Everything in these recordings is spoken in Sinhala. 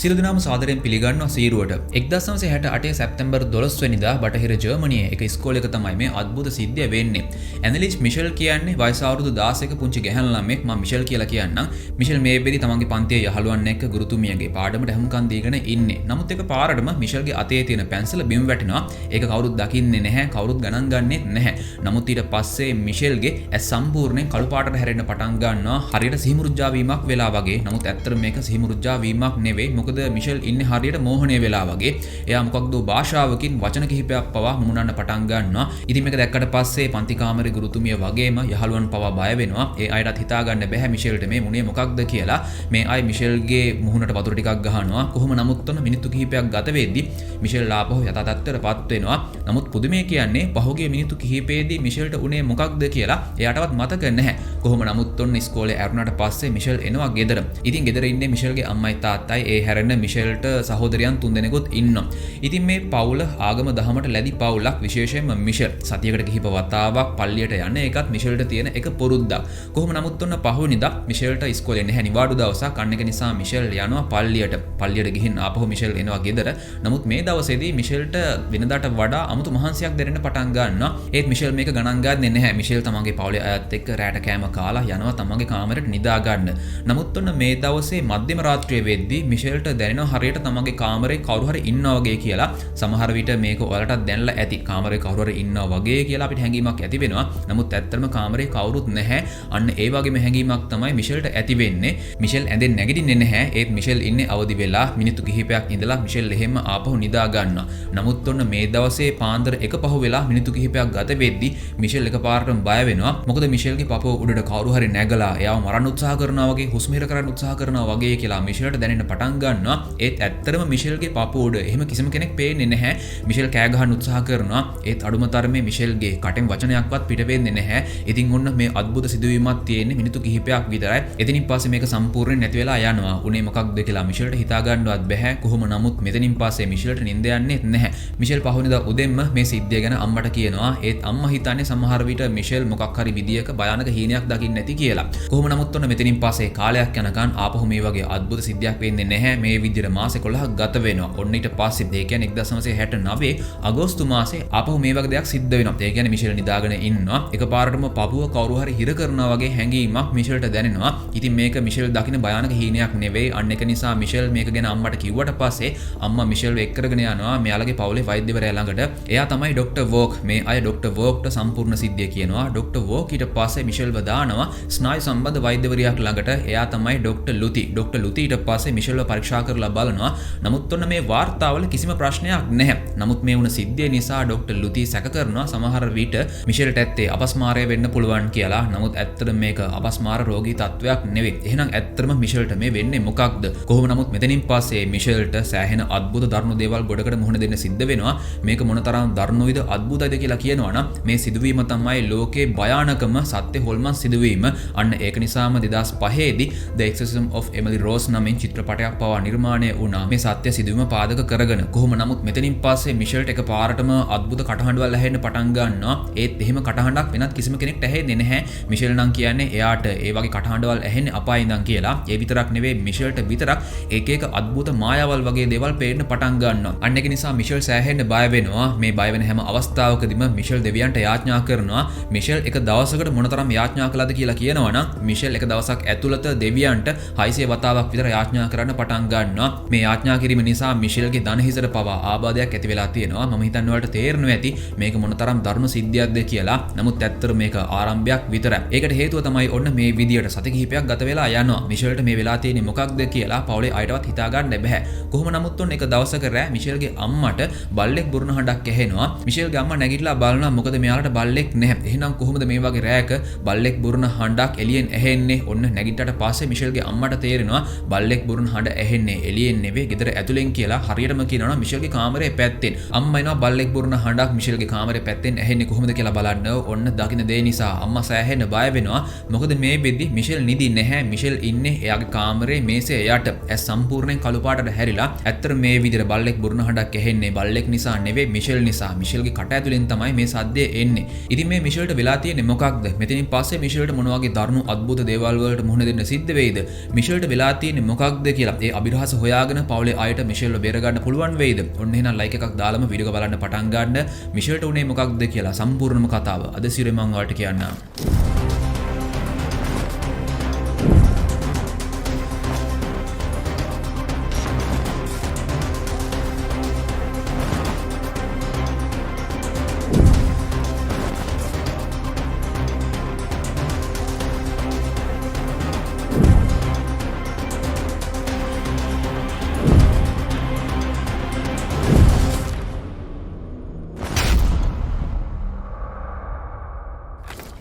සියලු දෙනාම සාදරයෙන් පිළිගන්නවා සීරුවට. 1968 සැප්තැම්බර් 12 වෙනිදා බටහිර ජර්මනියේ එක ඉස්කෝලේක තමයි මේ අద్భుත සිද්ධිය වෙන්නේ. ඇනලිස් මිෂෙල් කියන්නේ වයස අවුරුදු 16ක පුංචි ගැහැණු ළමෙක්. මම මිෂෙල් කියලා කියන්නම්. මිෂෙල් මේ වෙලේ තමන්ගේ පන්තියේ යහළුවන් එක්ක ගුරුතුමියගේ පාඩමට හැමකම් දීගෙන ඉන්නේ. නමුත් එක පාරටම මිෂෙල්ගේ අතේ තියෙන පැන්සල බිම වැටෙනවා. ඒක කවුරුත් දකින්නේ නැහැ. කවුරුත් ගණන් ගන්නෙත් නැහැ. නමුත් ඊට පස්සේ මිෂෙල්ගේ ඇස් සම්පූර්ණයෙන් කළු පාටට හැරෙන්න පටන් ගන්නවා. හරියට සිහිමුරුජ්ජා වීමක් වෙලා වගේ. නමුත් ඇත්තට මේක සිහිමුරුජ්ජා වීමක් නෙවෙයි. මොකද මිෂෙල් ඉන්නේ හරියට මෝහණය වෙලා වගේ. එයා මොකක්ද භාෂාවකින් වචන කිහිපයක් පවා මුමුණන්න පටන් ගන්නවා. ඉතින් මේක දැක්කට පස්සේ පන්ති කාමරේ ගුරුතුමිය වගේම යහළුවන් පවා බය වෙනවා. ඒ අයටත් හිතා ගන්න බැහැ මිෂෙල්ට මේ මුණේ මොකක්ද කියලා. මේ අය මිෂෙල්ගේ මුහුණට වතුර ටිකක් ගහනවා. කොහොම නමුත් ඔන්න මිනිත්තු කිහිපයක් ගත වෙද්දී මිෂෙල් ආපහු යථා තත්ත්වයටපත් වෙනවා. නමුත් පුදුමේ කියන්නේ පහුගිය මිනිත්තු කිහිපෙදී මිෂෙල්ට උනේ මොකක්ද කියලා එයාටවත් මතක නැහැ. කොහොම නමුත් ඔන්න ඉස්කෝලේ ඇරුණාට පස්සේ මිෂෙල් එනවා ගෙදර. ඉතින් ගෙදර ඉන්නේ මිෂෙල්ගේ අම්මයි තාත්තයි. ඒ හැරෙන්න මිෂෙල්ට සහෝදරයන් 3 දෙනෙකුත් ඉන්නවා. ඉතින් මේ පවුල ආගම දහමට ලැබි පවුලක්. විශේෂයෙන්ම මිෂෙල් සතියකට කිහිප වතාවක් පල්ලියට යන එකත් මිෂෙල්ට තියෙන එක පුරුද්දක්. කොහොම නමුත් ඔන්න පහුවෙනිදා මිෂෙල්ට ඉස්කෝලේ නැහැ. නිවාඩු දවසක්. අන්න ඒක නිසා මිෂෙල් යනවා පල්ලියට. පල්ලියට ගිහින් ආපහු මිෂෙල් එනවා ගෙදර. නමුත් මේ දවසේදී මිෂෙල්ට වෙනදාට වඩා අමුතු මහන්සියක් දැනෙන්න පටන් ගන්නවා. ඒත් මිෂෙල් මේක ගණන් ගන්නේ නැහැ. මිෂෙල් තමන්ගේ පවුලේ අයත් එක්ක රැට කෑම කාලා යනවා තමන්ගේ කාමරයට නිදා ගන්න. නමුත් ඔන්න මේ දවසේ මධ්‍යම රාත්‍රියේ වෙද්දී මිෂෙල්ට දැනෙනවා හරියට තමන්ගේ කාමරේ කවුරු හරි ඉන්නවා වගේ කියලා. සමහර විට මේක ඔයාලටත් දැනලා ඇති. කාමරේ කවුරු හරි ඉන්නවා වගේ කියලා අපිට හැඟීමක් ඇති වෙනවා. නමුත් ඇත්තටම කාමරේ කවුරුත් නැහැ. අන්න ඒ වගේම හැඟීමක් තමයි මිෂෙල්ට ඇති වෙන්නේ. මිෂෙල් ඇඳෙන් නැගිටින්නේ නැහැ. ඒත් මිෂෙල් ඉන්නේ අවදි වෙලා මිනිත්තු කිහිපයක් ඉඳලා මිෂෙල් එහෙම ආපහු නිදා ගන්නවා. නමුත් ඔන්න මේ දවසේ පාන්දර 1 වෙලා මිනිත්තු කිහිපයක් ගත වෙද්දී මිෂෙල් එකපාරටම බය වෙනවා. මොකද මිෂෙල්ගේ පපුව උඩට කවුරු හරි නැගලා එයාව මරන්න උත්සාහ කරනවා වගේ හුස්ම හිර කරන්න උත්සාහ කරනවා වගේ කියලා මිෂෙල්ට දැනෙන්න පටන් ගන්නවා. ඒත් ඇත්තටම මිෂෙල්ගේ පපුව උඩ එහෙම කිසිම කෙනෙක් පේන්නේ නැහැ. මිෂෙල් කෑ ගහන්න උත්සාහ කරනවා. ඒත් අඩුම තරමේ මිෂෙල්ගේ කටෙන් වචනයක්වත් පිට වෙන්නේ නැහැ. ඉතින් ඔන්න මේ අద్భుත සිදුවීමක් තියෙන්නේ මිනිත්තු කිහිපයක් විතරයි. එතනින් පස්සේ මේක සම්පූර්ණයෙන් නැති වෙලා යනවා. උනේ මොකක්ද කියලා මිෂෙල්ට හිතා ගන්නවත් බැහැ. කොහොම නමුත් මෙතනින් පස්සේ මිෂෙල්ට නිින්ද යන්නේ නැහැ. මිෂෙල් පහුවෙනිදා උදෙන්ම මේ සිද්ධිය ගැන අම්මට කියනවා. ඒත් අම්මා හිතන්නේ සමහර විට මිෂෙල් මොකක් හරි විදියක භයානක හීනයක් දකින්න නැති කියලා. කොහොම නමුත් ඔන්න මෙතනින් පස්සේ කාලයක් යනකන් ආපහු මේ වගේ අద్భుත සිද්ධියක් වෙන්නේ නැහැ. මේ විදියට මාස 11ක් ගත වෙනවා. ඔන්න ඊට පස්සේ ඒ කියන්නේ 1969 අගෝස්තු මාසේ ආපහු මේ වගේ දෙයක් සිද්ධ වෙනවා. ඒ කියන්නේ මිෂෙල් නිදාගෙන ඉන්නවා. එකපාරටම පපුව කවුරු හරි හිර කරනවා වගේ හැඟීමක් මිෂෙල්ට දැනෙනවා. ඉතින් මේක මිෂෙල් දකින්න භයානක හීනයක් නෙවෙයි. අන්න ඒක නිසා මිෂෙල් මේක ගැන අම්මට කිව්වට පස්සේ අම්මා මිෂෙල්ව එක් කරගෙන යනවා මෙයාලගේ පවුලේ වෛද්‍යවරයා ළඟට. එයා තමයි ඩොක්ටර් වෝක්. මේ අය ඩොක්ටර් වෝක්ට සම්පූර්ණ සිද්ධිය කියනවා. ඩොක්ටර් වෝක් ඊට පස්සේ මිෂෙල්ව දානවා ස්නායු සම්බන්ධ වෛද්‍යවරියක් ළඟට. එයා තමයි ඩොක්ටර් ලුති. ඩොක්ටර් ලුති ඊට පස්සේ මිෂෙල්ව පරීක්ෂා කරලා බලනවා. නමුත් ඔන්න මේ වාර්තාවල කිසිම ප්‍රශ්නයක් නැහැ. නමුත් මේ වුණ සිද්ධිය නිසා ඩොක්ටර් ලුති සැක කරනවා සමහර විට මිෂෙල්ට ඇත්තේ අපස්මාරය වෙන්න පුළුවන් කියලා. නමුත් ඇත්තට මේක අපස්මාර රෝගී තත්වයක් නෙවෙයි. එහෙනම් ඇත්තටම මිෂෙල්ට මේ වෙන්නේ මොකක්ද? කොහොම නමුත් මෙතනින් පස්සේ මිෂෙල්ට සෑහෙන අద్భుත දරුණු දේවල් ගොඩකට මුහුණ දෙන්න සිද්ධ වෙනවා. මේක මොනතරම් දරුණුයිද අద్భుතයිද කියලා කියනවා නම් මේ සිදුවීම තමයි ලෝකේ භයානකම සත්‍ය හොල්මන් සිදුවීම. අන්න ඒක නිසාම 2005 දී The Exorcism of Emily Rose නමින් චිත්‍රපටයක් පවා නිර්මාණය වුණා. මේ සත්‍ය සිදුවීම පාදක කරගෙන. කොහොම නමුත් මෙතනින් පස්සේ මිෂෙල්ට එකපාරටම අద్భుත කටහඬවල් ඇහෙන්න පටන් ගන්නවා. ඒත් එහෙම කටහඬක් වෙනත් කිසිම කෙනෙක්ට ඇහෙන්නේ නැහැ. මිෂෙල් නම් කියන්නේ එයාට ඒ වගේ කටහඬවල් ඇහෙන්නේ අපායේ ඉඳන් කියලා. ඒ විතරක් නෙවෙයි මිෂෙල්ට විතරක් එක එක අద్భుත මායාවල් වගේ දේවල් පේන්න පටන් ගන්නවා. අන්න ඒක නිසා මිෂෙල් සෑහෙන්න බය වෙනවා. මේ බය වෙන හැම අවස්ථාවකදීම මිෂෙල් දෙවියන්ට යාඥා කරනවා. මිෂෙල් එක දවසකට මොනතරම් යාඥා කළාද කියලා කියනවා නම් මිෂෙල් එක දවසක් ඇතුළත දෙවියන්ට 600 වතාවක් විතර යාඥා කරන්න පටන් ගන්නවා. මේ යාඥා කිරීම නිසා මිෂෙල්ගේ ධන හිසට පවා ආබාධයක් ඇති වෙලා තියෙනවා. මම හිතන්නේ ඔයාලට තේරෙනවා ඇති මේක මොනතරම් දරුණු සිද්ධියක්ද කියලා. නමුත් ඇත්තට මේක ආරම්භයක් විතරයි. ඒකට හේතුව තමයි ඔන්න මේ විදියට සති කිහිපයක් ගත වෙලා යනවා. මිෂෙල්ට මේ වෙලා තියෙන්නේ මොකක්ද කියලා පවුලේ අයටවත් හිතා ගන්න බැහැ. කොහොම නමුත් ඔන්න එක දවසක රෑ මිෂෙල්ගේ අම්මට බල්ලෙක් බුරන හඬක් ඇහෙනවා. මිෂෙල්ගේ අම්මා නැගිටලා බලනවා මොකද මෙයාලට බල්ලෙක් නැහැ. එහෙනම් කොහොමද මේ වගේ රෑක බල්ලෙක් බුරන හඬක් එළියෙන් ඇහෙන්නේ? ඔන්න නැගිට්ටට පස්සේ මිෂෙල්ගේ අම්මට තේරෙනවා බල්ලෙක් බුරන හඬ ඇහෙන්නේ එළියෙන් නෙවෙයි ගෙදර ඇතුලෙන් කියලා. හරියටම කියනවා මිෂෙල්ගේ කාමරේ පැත්තෙන්. අම්මා එනවා බල්ලෙක් බුරන හඬක් මිෂෙල්ගේ කාමරේ පැත්තෙන් ඇහෙන්නේ කොහොමද කියලා බලන්න. ඔන්න දකින්න දේ නිසා අම්මා සෑහෙන්න බය වෙනවා. මොකද මේ වෙද්දි මිෂෙල් නිදි නැහැ. මිෂෙල් ඉන්නේ එයාගේ කාමරේ මේසේ යට. ඇස් සම්පූර්ණයෙන් කළු පාටට හැරිලා. ඇත්තට මේ විදිහට බල්ලෙක් බුරන හඬක් ඇහෙන්නේ බල්ලෙක් නිසා නෙවෙයි මිෂෙල් නිසා. මිෂෙල්ගේ කට ඇතුලෙන් තමයි මේ සද්දය එන්නේ. ඉතින් මේ මිෂෙල්ට වෙලා තියෙන්නේ මොකක්ද? මෙතනින් පස්සේ මිෂෙල්ට මොන වගේ දරුණු අద్భుත දේවල් වලට මුහුණ දෙන්න සිද්ධ වෙයිද? මිෂෙල්ට වෙලා තියෙන්නේ මොකක්ද කියලා ඒ නිරහස හොයාගෙන පවුලේ අයට මිෂෙල්ව බේරගන්න පුළුවන් වෙයිද? ඔන්න එහෙනම් ලයික් එකක් දාලාම වීඩියෝ එක බලන්න පටන් ගන්න. මිෂෙල්ට උනේ මොකක්ද කියලා සම්පූර්ණම කතාව අද සිරුරේ මම ඔයාලට කියන්නම්.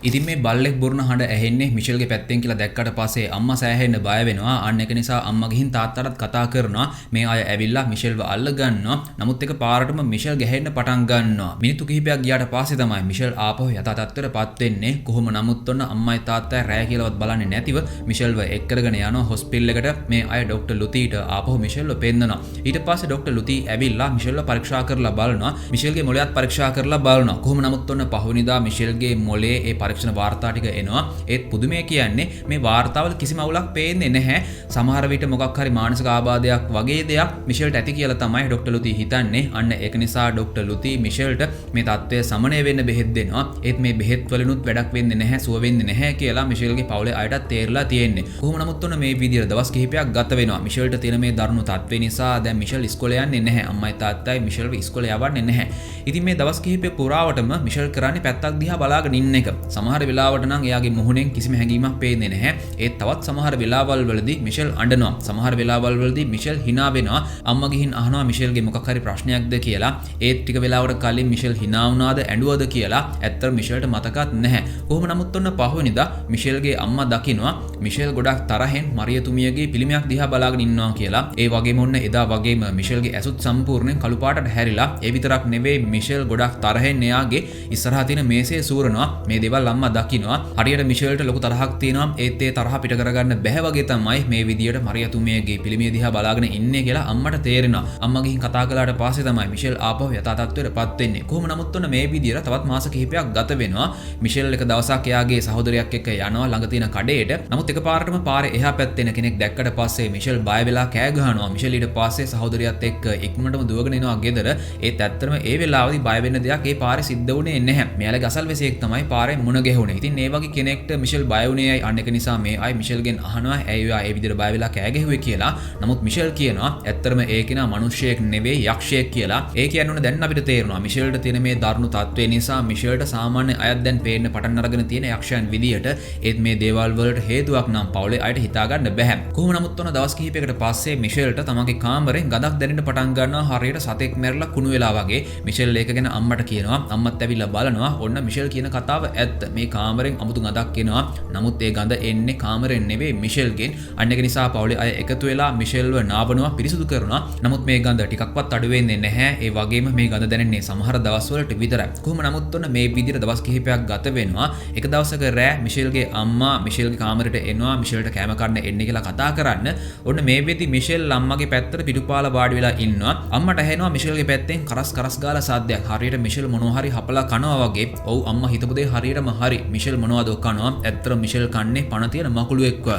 ඉතින් මේ බල්ලෙක් බොරන හඬ ඇහෙන්නේ මිෂෙල්ගේ පැත්තෙන් කියලා දැක්කට පස්සේ අම්මා සෑහෙන්න බය වෙනවා. අන්න ඒක නිසා අම්මා ගිහින් තාත්තටත් කතා කරනවා. මේ අය ඇවිල්ලා මිෂෙල්ව අල්ල ගන්නවා. නමුත් ඒක පාරටම මිෂෙල් ගැහෙන්න පටන් ගන්නවා. මිනිත්තු කිහිපයක් ගියාට පස්සේ තමයි මිෂෙල් ආපහු යථා තත්ත්වයටපත් වෙන්නේ. කොහොම නමුත් ඔන්න අම්මයි තාත්තයි රෑ කියලාවත් බලන්නේ නැතිව මිෂෙල්ව එක් කරගෙන යනවා හොස්පිටල් එකට. මේ අය ડોක්ටර් ලුතිට ආපහු මිෂෙල්ව පෙන්නනවා. ඊට පස්සේ ડોක්ටර් ලුති ඇවිල්ලා මිෂෙල්ව පරීක්ෂා කරලා බලනවා. මිෂෙල්ගේ මොළයත් පරීක්ෂා කරලා බලනවා. කොහොම නමුත් ඔන්න පහවෙනිදා මිෂෙල්ගේ මොළේ ඒ පරීක්ෂණ වාර්තා ටික එනවා. ඒත් පුදුමය කියන්නේ මේ වාර්තාවල කිසිම අවුලක් පේන්නේ නැහැ. සමහර විට මොකක් හරි මානසික ආබාධයක් වගේ දෙයක් මිෂෙල්ට ඇති කියලා තමයි ડોක්ටර් ලුති හිතන්නේ. අන්න ඒක නිසා ડોක්ටර් ලුති මිෂෙල්ට මේ තත්ත්වය සමනය වෙන්න බෙහෙත් දෙනවා. ඒත් මේ බෙහෙත් වලිනුත් වැඩක් වෙන්නේ නැහැ, සුව වෙන්නේ නැහැ කියලා මිෂෙල්ගේ පවුලේ අයටත් තේරලා තියෙන්නේ. කොහොම නමුත් ඔන්න මේ විදිහට දවස් කිහිපයක් ගත වෙනවා. මිෂෙල්ට තියෙන මේ දරුණු තත්ත්වය නිසා දැන් මිෂෙල් ඉස්කෝලේ යන්නේ නැහැ. අම්මයි තාත්තයි මිෂෙල්ව ඉස්කෝලේ යවන්නේ නැහැ. ඉතින් මේ දවස් කිහිපය පුරාවටම මිෂෙල් කරන්නේ පැත්තක් දිහා බලාගෙන ඉන්න එක. සමහර වෙලාවට නම් එයාගේ මුහුණෙන් කිසිම හැඟීමක් පේන්නේ නැහැ. ඒත් තවත් සමහර වෙලාවල් වලදී මිෂෙල් අඬනවා. සමහර වෙලාවල් වලදී මිෂෙල් hina වෙනවා. අම්මා ගිහින් අහනවා මිෂෙල්ගේ මොකක් හරි ප්‍රශ්නයක්ද කියලා. ඒත් ටික වෙලාවකට කලින් මිෂෙල් hina වුණාද ඇඬුවද කියලා ඇත්තට මිෂෙල්ට මතකත් නැහැ. කොහොම නමුත් ඔන්න පහවෙනිදා මිෂෙල්ගේ අම්මා දකිනවා මිෂෙල් ගොඩක් තරහෙන් මරියතුමියගේ පිළිමයක් දිහා බලාගෙන ඉන්නවා කියලා. ඒ වගේම ඔන්න එදා වගේම මිෂෙල්ගේ ඇසුත් සම්පූර්ණයෙන් කළු පාටට හැරිලා. ඒ විතරක් නෙවෙයි මිෂෙල් ගොඩක් තරහෙන් එයාගේ ඉස්සරහා තියෙන මේසේ සූරනවා. මේ දේවල් අම්මා දකිනවා. හරියට මිෂෙල්ට ලොකු තරහක් තියෙනවා. ඒත් ඒ තරහ පිට කරගන්න බැහැ වගේ තමයි මේ විදියට මරියතුමියගේ පිළිමය දිහා බලාගෙන ඉන්නේ කියලා අම්මට තේරෙනවා. අම්මා ගිහින් කතා කළාට පස්සේ තමයි මිෂෙල් ආපහු යථා තත්ත්වයටපත් වෙන්නේ. කොහොම නමුත් ඔන්න මේ විදියට තවත් මාස කිහිපයක් ගත වෙනවා. මිෂෙල් එක දවසක් එයාගේ සහෝදරයෙක් එක්ක යනවා ළඟ තියෙන කඩේට. නමුත් එකපාරටම පාරේ එහා පැත්තේ කෙනෙක් දැක්කට පස්සේ මිෂෙල් බය වෙලා කෑ ගහනවා. මිෂෙල් ඊට පස්සේ සහෝදරයත් එක්ක ඉක්මනටම දුවගෙන එනවා ගෙදර. ඒත් ඇත්තටම ඒ වෙලාවේදී බය වෙන්න දෙයක් ඒ පාරේ සිද්ධ වුණේ නැහැ. මෙයාලගේ අසල්වැසියෙක් තමයි පාරේ මුණ ගැහුනේ. ඉතින් මේ වගේ කෙනෙක්ට මිෂෙල් බය වුණේ අන්න එක නිසා මේ අය මිෂෙල්ගෙන් අහනවා ඇයි ඔයා ඒ විදිහට බය වෙලා කෑ ගැහුවේ කියලා. නමුත් මිෂෙල් කියනවා ඇත්තටම ඒ කෙනා මිනිහෙක් නෙවෙයි යක්ෂයෙක් කියලා. ඒ කියන්නේ දැන් අපිට තේරෙනවා මිෂෙල්ට තියෙන මේ දරුණු තත්ත්වය නිසා මිෂෙල්ට සාමාන්‍ය අයත් දැන් පේන්න පටන් අරගෙන තියෙන යක්ෂයන් විදියට. ඒත් මේ දේවල් වලට හේතුවක් නම් පවුලේ අයට හිතා ගන්න බැහැ. කොහොම නමුත් ඔන්න දවස් කිහිපයකට පස්සේ මිෂෙල්ට තමන්ගේ කාමරෙන් ගඳක් දැනෙන්න පටන් ගන්නවා. හරියට සතෙක් මැරලා කුණු වෙලා වගේ. මිෂෙල් ඒක ගැන අම්මට කියනවා. අම්මත් ඇවිල්ලා බලනවා. ඔන්න මිෂෙල් කියන කතාව ඇත්ත. මේ කාමරෙන් අමුතු ගඳක් එනවා. නමුත් ඒ ගඳ එන්නේ කාමරෙන් නෙවෙයි මිෂෙල්ගෙන්. අන්න ඒක නිසා පවුලේ අය එකතු වෙලා මිෂෙල්ව නාවනවා, පිරිසුදු කරනවා. නමුත් මේ ගඳ ටිකක්වත් අඩු වෙන්නේ නැහැ. ඒ වගේම මේ ගඳ දැනෙන්නේ සමහර දවස්වලට විතරයි. කොහොම නමුත් ඔන්න මේ විදිහට දවස් කිහිපයක් ගත වෙනවා. එක දවසක රෑ මිෂෙල්ගේ අම්මා මිෂෙල්ගේ කාමරයට එනවා. මිෂෙල්ට කෑම කන්න එන්න කියලා කතා කරන්න. ඔන්න මේ වෙද්දි මිෂෙල් අම්මගේ පැත්තට පිටුපාලා වාඩි වෙලා ඉන්නවා. අම්මට ඇහෙනවා මිෂෙල්ගේ පැත්තෙන් කරස් ගාලා සද්දයක්. හරියට මිෂෙල් මොනවා හරි හපලා කනවා වගේ. ඔව් අම්මා හිතපු දේ හරියටම හරි. මිෂෙල් මොනවද කනවා? ඇත්තට මිෂෙල් කන්නේ පණ තියෙන මකුළුවෙක්ව.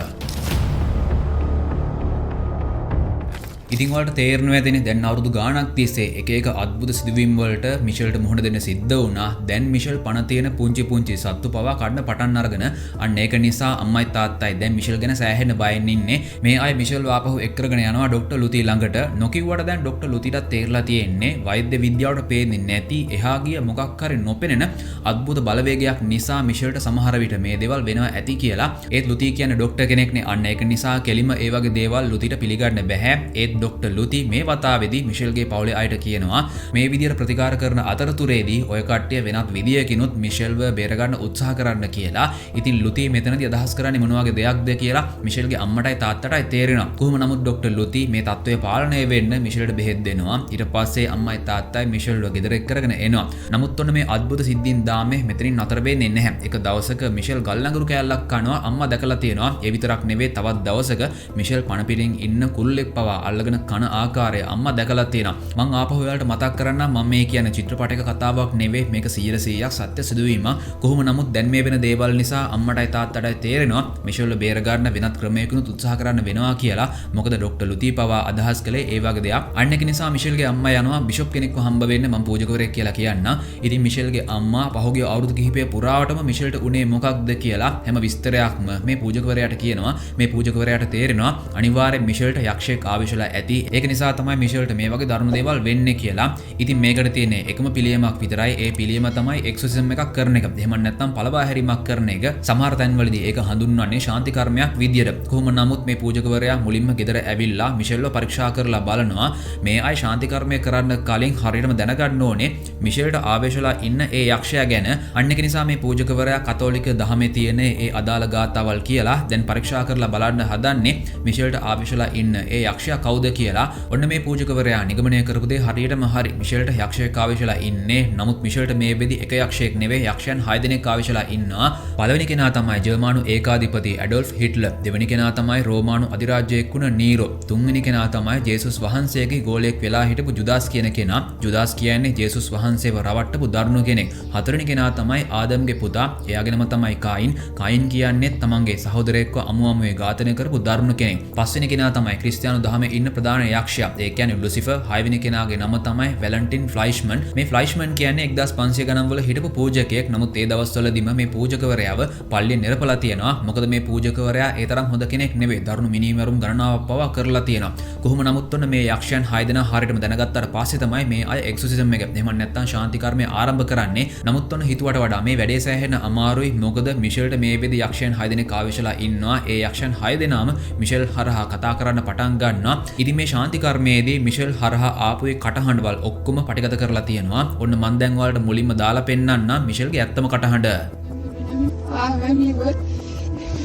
ඉතින් වලට තේරෙනවා ඇතිනේ දැන් අවුරුදු ගාණක් තිස්සේ එක එක අద్భుත සිදුවීම් වලට මිෂෙල්ට මුහුණ දෙන්න සිද්ධ වුණා. දැන් මිෂෙල් පණ තියෙන පුංචි සත්තු පවා කඩන පටන් අරගෙන අන්න ඒක නිසා අම්මයි තාත්තයි දැන් මිෂෙල් ගැන සෑහෙන බයෙන් ඉන්නේ. මේ අය මිෂෙල්ව ආපහු එක් කරගෙන යනවා ડોක්ටර් ලුති ළඟට. නොකියුවට දැන් ડોක්ටර් ලුතිටත් තේරලා තියෙන්නේ වෛද්‍ය විද්‍යාවට පේන්නේ නැති එහා ගිය මොකක් හරි නොපෙනෙන අద్భుත බලවේගයක් නිසා මිෂෙල්ට සමහර විට මේ දේවල් වෙනවා ඇති කියලා. ඒත් ලුති කියන්නේ ડોක්ටර් කෙනෙක්නේ. අන්න ඒක නිසා කෙලිම ඒ වගේ දේවල් ලුතිට පිළිගන්න බෑ. ඒත් ડોක්ටර් ලුති මේ වතාවේදී මිෂෙල්ගේ පවුලේ අයට කියනවා මේ විදියට ප්‍රතිකාර කරන අතරතුරේදී ඔය කට්ටිය වෙනත් විදියකිනුත් මිෂෙල්ව බේරගන්න උත්සාහ කරන්න කියලා. ඉතින් ලුති මෙතනදී අදහස් කරන්නේ මොන වගේ දෙයක්ද කියලා මිෂෙල්ගේ අම්මටයි තාත්තටයි තේරෙනවා. කොහොම නමුත් ડોක්ටර් ලුති මේ තත්ත්වය පාලනය වෙන්න මිෂෙල්ට බෙහෙත් දෙනවා. ඊට පස්සේ අම්මයි තාත්තයි මිෂෙල්ව ගෙදර එක් කරගෙන එනවා. නමුත් ඔන්න මේ අద్భుත සිද්ධීන් දාමේ මෙතනින් නතර වෙන්නේ නැහැ. එක දවසක මිෂෙල් ගල් ලඟුරු කෑල්ලක් කනවා. අම්මා දැකලා තියෙනවා. ඒ විතරක් නෙවෙයි තවත් දවසක මිෂෙල් පණ පිටින් ඉන්න කුල්ලෙක් පවා අල්ලගෙන අල්ලගෙන කන ආකාරය අම්මා දැකලා තියෙනවා. මං ආපහු ඔයාලට මතක් කරන්නම් මම මේ කියන්නේ චිත්‍රපටයක කතාවක් නෙවෙයි මේක 100%ක් සත්‍ය සිදුවීමක්. කොහොම නමුත් දැන් මේ වෙන දේවල් නිසා අම්මටයි තාත්තටයි තේරෙනවා මිෂෙල්ව බේර ගන්න වෙනත් ක්‍රමයකින් උත්සාහ කරන්න වෙනවා කියලා. මොකද ડોක්ටර් ලුති පවා අදහස් කළේ ඒ වගේ දෙයක්. අන්න ඒක නිසා මිෂෙල්ගේ අම්මා යනවා බිෂොප් කෙනෙක්ව හම්බ වෙන්න මම පූජකවරයෙක් කියලා කියන්න. ඉතින් මිෂෙල්ගේ අම්මා පහුගිය අවුරුදු කිහිපය පුරාවටම මිෂෙල්ට උනේ මොකක්ද කියලා හැම විස්තරයක්ම මේ පූජකවරයාට කියනවා. මේ පූජකවරයාට තේරෙනවා අනිවාර්යෙන් මිෂෙල්ට යක්ෂයෙක් ආවිෂලා ඇති. ඒක නිසා තමයි මිෂෙල්ට මේ වගේ දරුණු දේවල් වෙන්නේ කියලා. ඉතින් මේකට තියෙන එකම පිළියමක් විතරයි. ඒ පිළියම තමයි එක්සොසිසම් එකක් කරන එක. එහෙම නැත්නම් පළවා හැරීමක් කරන එක. සමහර තැන්වලදී ඒක හඳුන්වන්නේ ශාන්ති කර්මයක් විදියට. කොහොම නමුත් මේ පූජකවරයා මුලින්ම ගෙදර ඇවිල්ලා මිෂෙල්ව පරීක්ෂා කරලා බලනවා. මේ අය ශාන්ති කර්මය කරන්න කලින් හරියටම දැනගන්න ඕනේ මිෂෙල්ට ආවේශලා ඉන්න ඒ යක්ෂයා ගැන. අන්න ඒක නිසා මේ පූජකවරයා කතෝලික දහමේ තියෙන ඒ අදාළ ගාථාවල් කියලා දැන් පරීක්ෂා කරලා බලන්න හදන්නේ මිෂෙල්ට ආවේශලා ඉන්න ඒ යක්ෂයා කවුද කියලා. ඔන්න මේ පූජකවරයා නිගමනය කරපු දේ හරියටම හරි. මිෂෙල්ට යක්ෂයෙක් ආවේශලා ඉන්නේ. නමුත් මිෂෙල්ට මේ වෙදි එක යක්ෂයෙක් නෙවෙයි යක්ෂයන් 6 දෙනෙක් ආවේශලා ඉන්නවා. පළවෙනි කෙනා තමයි ජර්මානු ඒකාධිපති ඇඩොල්ෆ් හිට්ලර්. දෙවෙනි කෙනා තමයි රෝමානු අධිරාජ්‍යයෙක් වුණ නීරෝ. තුන්වෙනි කෙනා තමයි ජේසුස් වහන්සේගේ ගෝලයෙක් වෙලා හිටපු ජුදාස් කියන කෙනා. ජුදාස් කියන්නේ ජේසුස් වහන්සේව රවට්ටපු දරුණු කෙනෙක්. හතරවෙනි කෙනා තමයි ආදම්ගේ පුතා. එයාගෙනම තමයි කායින්. කායින් කියන්නේ තමන්ගේ සහෝදරයෙක්ව අමුමුවේ ඝාතනය කරපු දරුණු කෙනෙක්. පස්වෙනි කෙනා තමයි ක්‍රිස්තියානු දහමේ ඉන්න ප්‍රධාන යක්ෂයා. ඒ කියන්නේ ලුසිෆර්. හයවෙනි කෙනාගේ නම තමයි වැලන්ටින් ෆ්ලයිෂ්මන්. මේ ෆ්ලයිෂ්මන් කියන්නේ 1500 ගණන් වල හිටපු පූජකයෙක්. නමුත් ඒ දවස්වලදීම මේ පූජකවරයාව පල්ලියෙන් නිරපලා තියෙනවා. මොකද මේ පූජකවරයා ඒ තරම් හොඳ කෙනෙක් නෙවෙයි. දරුණු මිනිමරුම් ගණනාවක් පවා කරලා තියෙනවා. කොහොම නමුත් ඔන්න මේ යක්ෂයන් 6 දෙනා හරියටම දැනගත්තාට පස්සේ තමයි මේ අය එක්සොසිසම් එක එහෙම නැත්නම් ශාන්ති කර්මය ආරම්භ කරන්නේ. නමුත් ඔන්න හිතුවට වඩා මේ වැඩේ සෑහෙන අමාරුයි. මොකද මිෂෙල්ට මේ වෙදි යක්ෂයන් 6 දෙනෙක් ආවේශලා ඉන්නවා. ඒ යක්ෂයන් 6 දෙනාම මිෂෙල් හරහා කතා කරන්න පටන් ගන්නවා. ඉතින් මේ ශාන්ති කර්මයේදී මිෂෙල් හරහා ආපු ඒ කටහඬවල් ඔක්කොම පටිගත කරලා තියෙනවා. ඔන්න මන් දැන් ඔයාලට මුලින්ම දාලා පෙන්නන්න මිෂෙල්ගේ ඇත්තම කටහඬ.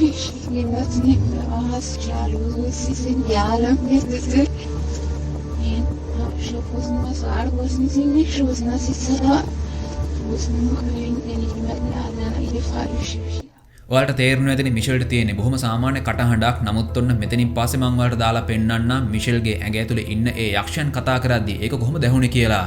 Ich nehme das nicht mehr aus, Charlie, sie sind jahrelang nicht gefühlt. Ich wusste, was war, wussten sie nicht, wussten, dass ich es war. Wussten nur, wenn ich jemanden lernen, eine Frage schwierig. ඔයාලට තේරුණා ඇතිනේ මිෂෙල්ට තියෙන්නේ බොහොම සාමාන්‍ය කටහඬක්. නමුත් ඔන්න මෙතනින් පස්සේ මම ඔයාලට දාලා පෙන්නන්නම් මිෂෙල්ගේ ඇඟ ඇතුලේ ඉන්න ඒ යක්ෂයන් කතා කරද්දී ඒක කොහොමද ඇහුනේ කියලා.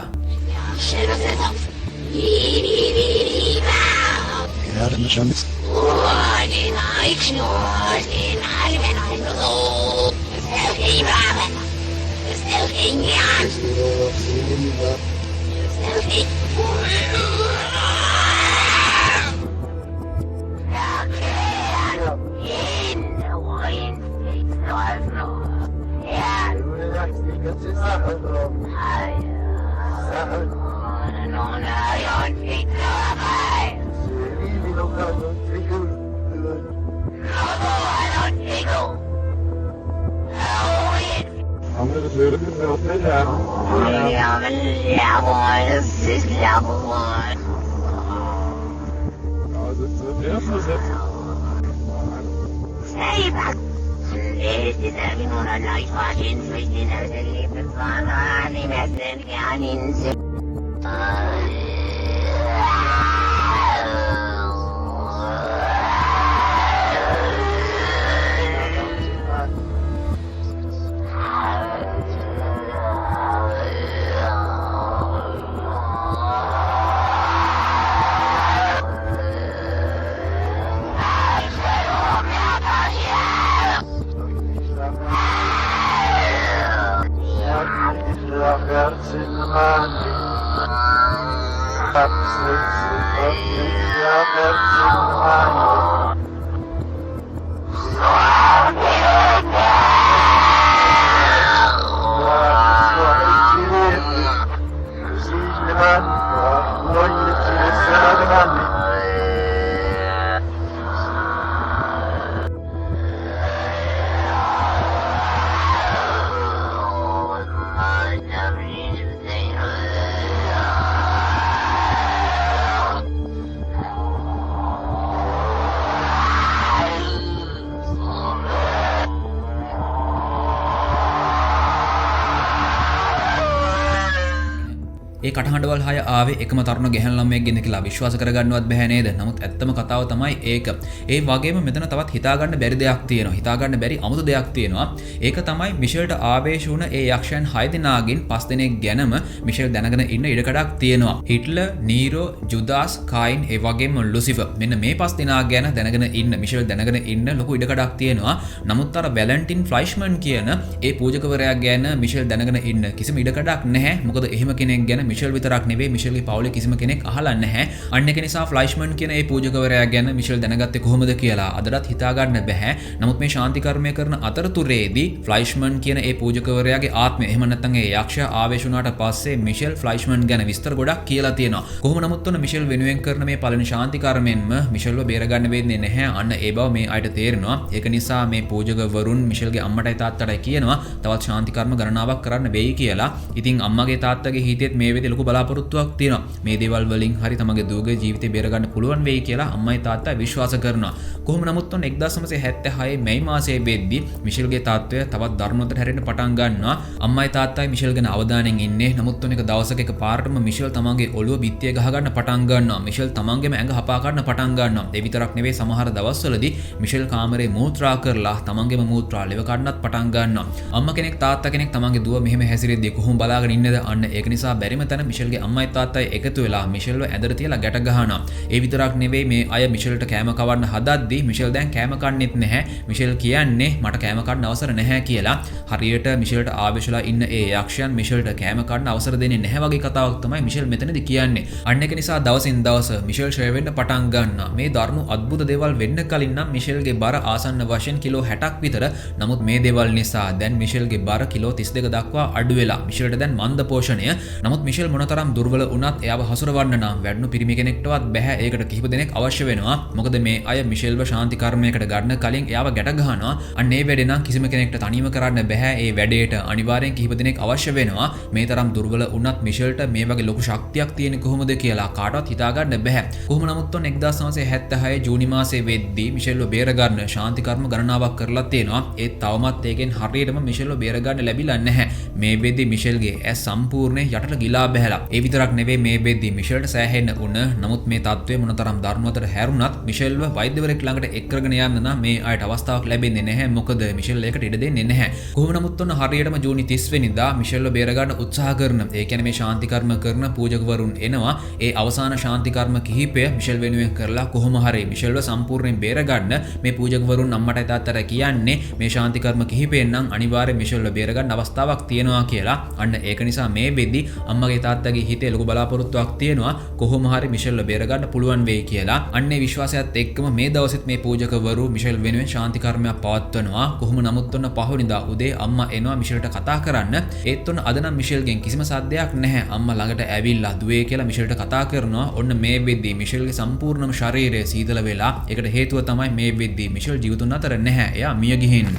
ඒ කටහඬවල් 6 ආවේ එකම තරුණ ගැහැණු ළමයෙක්ගෙන් කියලා විශ්වාස කරගන්නවත් බැහැ නේද? නමුත් ඇත්තම කතාව තමයි ඒක. ඒ වගේම මෙතන තවත් හිතාගන්න බැරි දෙයක් තියෙනවා. හිතාගන්න බැරි අමුතු දෙයක් තියෙනවා. ඒක තමයි මිෂෙල්ට ආවේශ වුණ ඒ යක්ෂයන් 6 දෙනාගෙන් 5 දෙනෙක් ගැනම මිෂෙල් දැනගෙන ඉන්න ඉඩකඩක් තියෙනවා. හිට්ලර්, නීරෝ, ජුදාස්, කායින් ඒ වගේම ලුසිෆර්. මෙන්න මේ 5 දෙනා ගැන දැනගෙන ඉන්න මිෂෙල් දැනගෙන ඉන්න ලොකු ඉඩකඩක් තියෙනවා. නමුත් අර වැලන්ටින් ෆ්ලයිෂ්මන් කියන ඒ පූජකවරයා ගැන මිෂෙල් දැනගෙන ඉන්න කිසිම ඉඩකඩක් නැහැ. මොකද එහෙම කෙනෙක් ගැන මිෂෙල් විතරක් නෙවෙයි මිෂෙල්ගේ පවුලේ කිසිම කෙනෙක් අහලා නැහැ. අන්න ඒක නිසා ෆ්ලයිෂ්මන් කියන ඒ පූජකවරයා ගැන මිෂෙල් දැනගත්තේ කොහොමද කියලා අදටත් හිතා ගන්න බෑ. නමුත් මේ ශාන්ති කර්මය කරන අතරතුරේදී ෆ්ලයිෂ්මන් කියන ඒ පූජකවරයාගේ ආත්මය එහෙම නැත්නම් ඒ යක්ෂයා ආවේශ වුණාට පස්සේ මිෂෙල් ෆ්ලයිෂ්මන් ගැන විස්තර ගොඩක් කියලා තියෙනවා. කොහොම නමුත් ඔන්න මිෂෙල් වෙනුවෙන් කරන මේ පළවෙනි ශාන්ති කර්මයෙන්ම මිෂෙල්ව බේරගන්න වෙන්නේ නැහැ. අන්න ඒ බව මේ අයට තේරෙනවා. ඒක නිසා මේ පූජකවරුන් මිෂෙල්ගේ අම්මටයි තාත්තටයි කියනවා තවත් ශාන්ති කර්ම ගණනාවක් කරන්න වෙයි කියලා. ඉතින් අම්මගේ තාත්තගේ හිතේත් මේ වෙලේ ලොකු බලාපොරොත්තුවක් තියෙනවා. මේ දේවල් වලින් හරි තමගේ දුවගේ ජීවිතේ බේරගන්න පුළුවන් වෙයි කියලා අම්මයි තාත්තයි විශ්වාස කරනවා. කොහොම නමුත් ඔන්න 1976 මැයි මාසයේ වෙද්දී මිෂෙල්ගේ තාත්තය තවත් දරුණුවට හැරෙන්න පටන් ගන්නවා. අම්මයි තාත්තයි මිෂෙල් ගැන අවධානයෙන් ඉන්නේ. නමුත් ඔන්න එක දවසක එක පාරටම මිෂෙල් තමන්ගේ ඔළුව බිත්තිය ගහ ගන්න පටන් ගන්නවා. මිෂෙල් තමන්ගේම ඇඟ හපා ගන්න පටන් ගන්නවා. ඒ විතරක් නෙවෙයි සමහර දවස්වලදී මිෂෙල් කාමරේ මූත්‍රා කරලා තමන්ගේම මූත්‍රා ලෙව කන්නත් පටන් ගන්නවා. අම්මා කෙනෙක් තාත්තා කෙනෙක් තමන්ගේ දුව මෙහෙම හැසිරෙද්දී කොහොම බලාගෙන ඉන්නද? අන්න ඒක නිසා බැරිම තැන මිෂෙල්ගේ අම්මයි තාත්තයි එකතු වෙලා මිෂෙල්ව ඇඳට තියලා ගැට ගහනවා. ඒ විතරක් නෙවෙයි මේ අය මිෂෙල්ට කෑම කවන්න හදද්දී මිෂෙල් දැන් කෑම කන්නෙත් නැහැ. මිෂෙල් කියන්නේ මට කෑම කන්න අවසර නැහැ කියලා. හරියට මිෂෙල්ට ආවේශලා ඉන්න ඒ යක්ෂයන් මිෂෙල්ට කෑම කන්න අවසර දෙන්නේ නැහැ වගේ කතාවක් තමයි මිෂෙල් මෙතනදී කියන්නේ. අන්න ඒක නිසා දවසින් දවස මිෂෙල් ෂෙය වෙන්න පටන් ගන්නවා. මේ දරුණු අద్భుත දේවල් වෙන්න කලින් නම් මිෂෙල්ගේ බර ආසන්න වශයෙන් කිලෝ 60ක් විතර. නමුත් මේ දේවල් නිසා දැන් මිෂෙල්ගේ බර කිලෝ 32 දක්වා අඩු වෙලා. මිෂෙල්ට දැන් මන්ද පෝෂණය. නමුත් මිෂෙල් මොනතරම් දුර්වල වුණත් එයාව හසුරවන්න නම් වැඩුණු පිරිමි කෙනෙක්ටවත් බෑ. ඒකට කිහිප දෙනෙක් අවශ්‍ය වෙනවා. මොකද මේ අය මිෂෙල්ව ශාන්ති කර්මයකට ගන්න කලින් එයාව ගැට ගහනවා. අන්න ඒ වැඩේ නම් කිසිම කෙනෙක්ට තනියම කරන්න බෑ. ඒ වැඩේට අනිවාර්යෙන් කිහිප දෙනෙක් අවශ්‍ය වෙනවා. මේ තරම් දුර්වල වුණත් මිෂෙල්ට මේ වගේ ලොකු ශක්තියක් තියෙන්නේ කොහොමද කියලා කාටවත් හිතා ගන්න බෑ. කොහොම නමුත් ඔන්න 1976 ජූනි මාසයේ වෙද්දී මිෂෙල්ව බේරගන්න ශාන්ති කර්ම ගණනාවක් කරලා තියෙනවා. ඒත් තවමත් ඒකෙන් හරියටම මිෂෙල්ව බේරගන්න ලැබිලා නැහැ. මේ වෙද්දී මිෂෙල්ගේ ඇස් සම්පූර්ණයෙන් යටට ගිලා බැහැලා. ඒ විතරක් නෙවෙයි මේ වෙද්දී මිෂෙල්ට සෑහෙන්න උන. නමුත් මේ තත්ත්වය මොනතරම් දරුණුවතට හැරුණත් මිෂෙල්ව වෛද්‍යවරයෙක් ළඟට එක් කරගෙන යන්න නම් මේ අයට අවස්ථාවක් ලැබෙන්නේ නැහැ. මොකද මිෂෙල් ඒකට ඉඩ දෙන්නේ නැහැ. කොහොම නමුත් ඔන්න හරියටම ජූනි 30 වෙනිදා මිෂෙල්ව බේරගන්න උත්සාහ කරන. ඒ කියන්නේ මේ ශාන්ති කර්ම කරන පූජකවරුන් එනවා. ඒ අවසාන ශාන්ති කර්ම කිහිපය මිෂෙල් වෙනුවෙන් කරලා කොහොම හරි මිෂෙල්ව සම්පූර්ණයෙන් බේරගන්න මේ පූජකවරුන් අම්මටයි තාත්තට කියන්නේ මේ ශාන්ති කර්ම කිහිපයෙන් නම් අනිවාර්යෙන් මිෂෙල්ව බේරගන්න අවස්ථාවක් තියෙනවා කියලා. අන්න ඒක නිසා මේ වෙද්දී අම්මගේ තාත්තගේ හිතේ ලොකු බලාපොරොත්තුවක් තියෙනවා කොහොම හරි මිෂෙල්ව බේරගන්න පුළුවන් වෙයි කියලා. අන්නේ විශ්වාසයත් එක්කම මේ දවසෙත් මේ පූජකවරු මිෂෙල් වෙනුවෙන් ශාන්ති කර්මයක් පවත්වනවා. කොහොම නමුත් ඔන්න පහුවෙනිදා උදේ අම්මා එනවා මිෂෙල්ට කතා කරන්න. ඒත් ඔන්න අද නම් මිෂෙල්ගෙන් කිසිම සද්දයක් නැහැ. අම්මා ළඟට ඇවිල්ලා දුවේ කියලා මිෂෙල්ට කතා කරනවා. ඔන්න මේ වෙද්දී මිෂෙල්ගේ සම්පූර්ණම ශරීරය සීතල වෙලා. ඒකට හේතුව තමයි මේ වෙද්දී මිෂෙල් ජීවිතුන් අතර නැහැ. එයා මිය ගිහින්.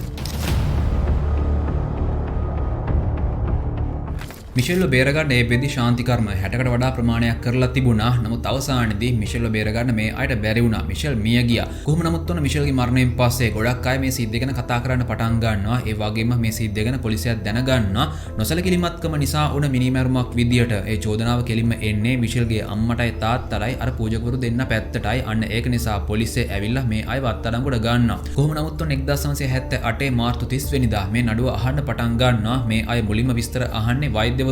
මිෂෙල්ව බේරගන්න ඒ වෙද්දී ශාන්ති කර්ම 60කට වඩා ප්‍රමාණයක් කරලා තිබුණා. නමුත් අවසානයේදී මිෂෙල්ව බේරගන්න මේ අයට බැරි වුණා. මිෂෙල් මිය ගියා. කොහොම නමුත් ඔන්න මිෂෙල්ගේ මරණයෙන් පස්සේ ගොඩක් අය මේ සිද්ධිය ගැන කතා කරන්න පටන් ගන්නවා. ඒ වගේම මේ සිද්ධිය ගැන පොලිසියත් දැනගන්නවා. නොසලකිලිමත්කම නිසා වුණ මිනිමැරුමක් විදියට ඒ චෝදනාව කෙලින්ම එන්නේ මිෂෙල්ගේ අම්මටයි තාත්තටයි අර පූජකවරු දෙන්න පැත්තටයි. අන්න ඒක නිසා පොලිසිය ඇවිල්ලා මේ අයව අත්අඩංගුවට ගන්නවා. කොහොම නමුත් ඔන්න 1978 මාර්තු 30 වෙනිදා මේ නඩුව අහන්න පටන් ගන්නවා. මේ අය මුලින්ම විස්තර අහන්නේ වෛද්‍යවරුන්ගෙන්.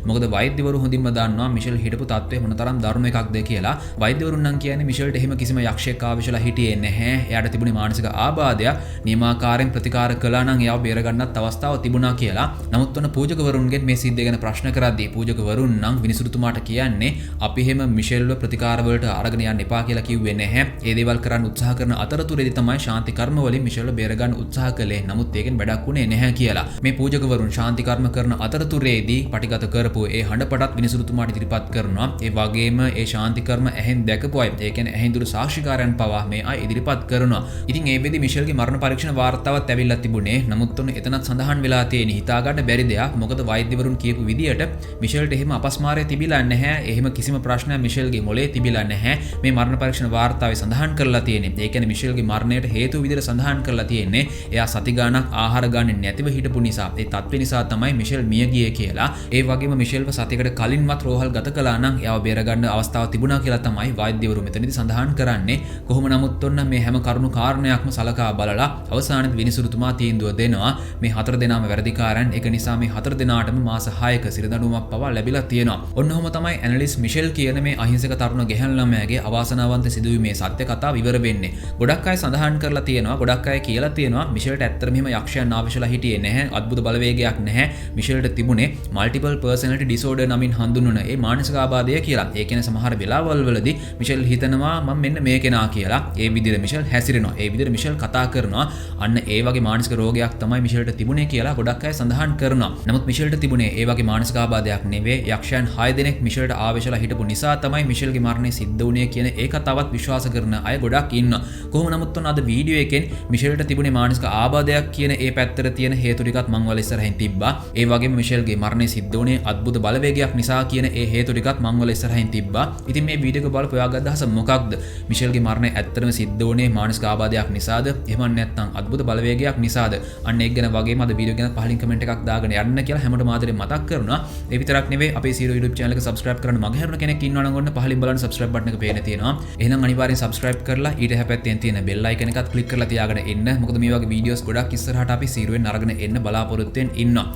මොකද වෛද්‍යවරු හොඳින්ම දන්නවා මිෂෙල් හිටපු තත්ත්වය මොනතරම් දරුණු එකක්ද කියලා. වෛද්‍යවරුන් නම් කියන්නේ මිෂෙල්ට එහෙම කිසිම යක්ෂයෙක් ආවේශලා හිටියේ නැහැ. එයාට තිබුණේ මානසික ආබාධයක්. නියමාකාරයෙන් ප්‍රතිකාර කළා නම් එයාව බේරගන්නත් අවස්ථාවක් තිබුණා කියලා. නමුත් ඔන්න පූජකවරුන්ගෙන් මේ සිද්ධිය ගැන ප්‍රශ්න කරද්දී පූජකවරුන් නම් විනිසුරුතුමාට කියන්නේ අපි එහෙම මිෂෙල්ව ප්‍රතිකාර වලට අරගෙන යන්න එපා කියලා කිව්වේ නැහැ. ඒ දේවල් කරන්න උත්සාහ කරන අතරතුරේදී තමයි ශාන්ති කර්ම වලින් මිෂෙල්ව බේරගන්න උත්සාහ කළේ. නමුත් ඒකෙන් වැඩක් වුණේ නැහැ කියලා. මේ පූජකවරුන් ශාන්ති කර්ම කරන අතරතුරේදී පටිගත කරපු ඒ හඬපටත් විනිසුරුතුමාට ඉදිරිපත් කරනවා. ඒ වගේම ඒ ශාන්ති කර්ම ඇහෙන් දැකපු අය, ඒ කියන්නේ ඇහෙන් දුරු සාක්ෂිකාරයන් පවා මේ අය ඉදිරිපත් කරනවා. ඉතින් ඒ වෙද්දී මිෂෙල්ගේ මරණ පරීක්ෂණ වාර්තාවත් ඇවිල්ලා තිබුණේ. නමුත් ඔන්න එතනත් සඳහන් වෙලා තියෙන හිතා ගන්න බැරි දෙයක්. මොකද වෛද්‍යවරුන් කියපු විදියට මිෂෙල්ට එහෙම අපස්මාරය තිබිලා නැහැ. එහෙම කිසිම ප්‍රශ්නයක් මිෂෙල්ගේ මොලේ තිබිලා නැහැ. මේ මරණ පරීක්ෂණ වාර්තාවේ සඳහන් කරලා තියෙන්නේ. ඒ කියන්නේ මිෂෙල්ගේ මරණයට හේතු විදියට සඳහන් කරලා තියෙන්නේ එයා සති ගාණක් ආහාර ගන්නේ නැතිව හිටපු නිසා. ඒ තත්ත්ව නිසා තමයි මිෂෙල් මිය ගියේ කියලා. ඒ වගේම මිෂෙල්ව සතියකට කලින්වත් රෝහල් ගත කළා නම් එයාව බේරගන්න අවස්ථාවක් තිබුණා කියලා තමයි වෛද්‍යවරු මෙතනදී සඳහන් කරන්නේ. කොහොම නමුත් ඔන්න මේ හැම කරුණු කාරණයක්ම සලකා බලලා අවසානයේදී විනිසුරුතුමා තීන්දුව දෙනවා මේ 4 දෙනාම වැරදිකාරයන්. ඒක නිසා මේ 4 දෙනාටම මාස 6ක සිරදඬුවමක් පවා ලැබිලා තියෙනවා. ඔන්නෝම තමයි ඇනලිස් මිෂෙල් කියන මේ අහිංසක තරුණ ගැහැණු ළමයාගේ අවාසනාවන්ත සිදුවීමේ සත්‍ය කතාව ඉවර වෙන්නේ. ගොඩක් අය සඳහන් කරලා තියෙනවා, ගොඩක් අය කියලා තියෙනවා මිෂෙල්ට ඇත්තටම මෙහෙම යක්ෂයන් ආවේශලා හිටියේ නැහැ. අద్భుත බලවේගයක් නැහැ. මිෂෙල්ට තිබුණේ මල්ටිපල් පර්සනැලිටි ඩිසෝඩර් නමින් හඳුන්වන ඒ මානසික ආබාධය කියලා. ඒ කියන්නේ සමහර වෙලාවල් වලදී මිෂෙල් හිතනවා මම මෙන්න මේ කෙනා කියලා. ඒ විදිහට මිෂෙල් හැසිරෙනවා. ඒ විදිහට මිෂෙල් කතා කරනවා. අන්න ඒ වගේ මානසික රෝගයක් තමයි මිෂෙල්ට තිබුණේ කියලා ගොඩක් අය සඳහන් කරනවා. නමුත් මිෂෙල්ට තිබුණේ ඒ වගේ මානසික ආබාධයක් නෙවෙයි. යක්ෂයන් 6 දෙනෙක් මිෂෙල්ට ආවේශලා හිටපු නිසා තමයි මිෂෙල්ගේ මරණය සිද්ධ වුණේ කියන ඒ කතාවත් විශ්වාස කරන අය ගොඩක් ඉන්නවා. කොහොම නමුත් ඔන්න අද වීඩියෝ එකෙන් මිෂෙල්ට තිබුණේ මානසික ආබාධයක් කියන ඒ පැත්තට තියෙන හේතු ටිකත් මම වල ඉස්සරහින් තිබ්බා. ඒ වගේම මිෂෙල්ගේ මරණය සිද්ධ වුණේ අద్భుත බලවේගයක් නිසා කියන ඒ හේතු ටිකත් මම වල ඉස්සරහින් තිබ්බා. ඉතින් මේ වීඩියෝ එක බලපු ඔයාගේ අදහස මොකක්ද? මිෂෙල්ගේ මරණය ඇත්තටම සිද්ධ වුණේ මානසික ආබාධයක් නිසාද? එහෙම නැත්නම් අద్భుත බලවේගයක් නිසාද? අන්න ඒක ගැන වගේම අද වීඩියෝ ගැන පහලින් කමෙන්ට් එකක් දාගෙන යන්න කියලා හැමෝටම ආදරෙන් මතක් කරනවා. ඒ විතරක් නෙවෙයි අපේ සීරෝ YouTube channel එක subscribe කරන්න මග හැරුණ කෙනෙක් ඉන්නවා නම් ඔන්න පහලින් බලන්න subscribe button එක පේන තියෙනවා. එහෙනම් අනිවාර්යෙන් subscribe කරලා ඊට එහා පැත්තෙන් තියෙන bell icon එකත් click කරලා තියාගෙන ඉන්න. මොකද මේ වගේ videos ගොඩක් ඉස්සරහට අපි සීරුවෙන් අරගෙන එන්න බලාපොරොත්තු වෙන්න ඉන්නවා.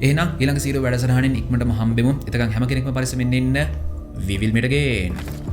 එහෙනම් ඊළඟ සීරෝ වැඩසටහනින් ඉක්මනටම හම්බෙමු. එතකන් හැම කෙනෙක්ම පරිස්සමින් ඉන්න. We will meet again.